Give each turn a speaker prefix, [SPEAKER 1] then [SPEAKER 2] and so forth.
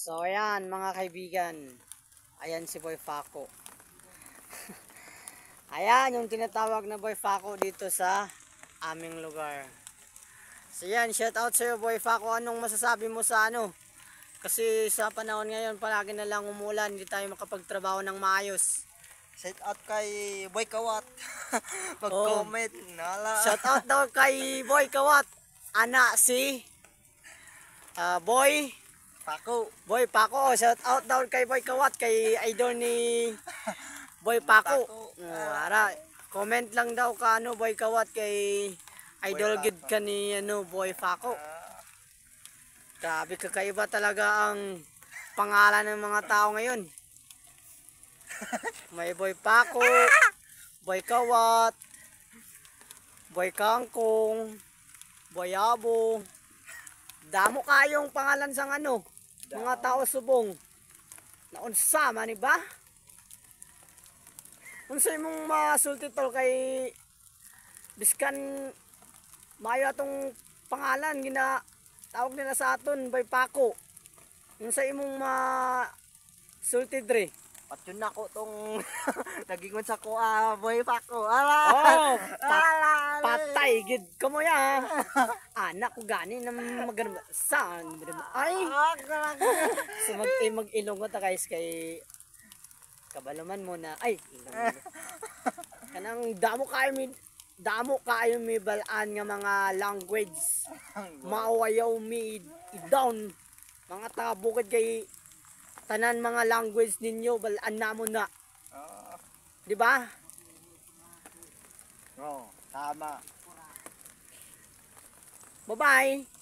[SPEAKER 1] So ayan mga kaibigan, ayan si Boy Faco. Ayan yung tinatawag na Boy Faco dito sa aming lugar. So yan, shout out sa iyo Boy Faco. Anong masasabi mo sa ano? Kasi sa panahon ngayon palagi na lang umulan, hindi tayo makapagtrabaho ng maayos.
[SPEAKER 2] Shout out kay Boy Kawat. Mag-comment.
[SPEAKER 1] Shout out daw kay Boy Kawat. Ana si Boy Paco. Shout out daw kay Boy Kawat, kay idol ni Boy Paco. Ara, comment lang daw ka ano Boy Kawat kay idol gid ka ni ano Boy Paco. Grabe, kakaiba talaga ang pangalan ng mga tao ngayon. May Boy Paco, Boy Kawat, Boy Kangkong, Boy Abo. Damo kayong pangalan sang ano, mga tao subong. Naunsa man ba? Unsay mong masulti tol kay biskan mayo atong pangalan gina tawag nila sa aton Boy Paco. Unsay imong masulti dre?
[SPEAKER 2] Patyon na ko tong nagingon sa ko Boy Paco.
[SPEAKER 1] Patay gid kamo ya. Anak ko gani na magano saan ay. So mag-ilong ko ta guys kay kabalaman mo na ay kanang damo kayo mi balaan nga mga language. Maawayaw mi down mga taga bukid kay tanan mga language ninyo balaan namo na. Di ba?
[SPEAKER 2] Tama.
[SPEAKER 1] Bye-bye.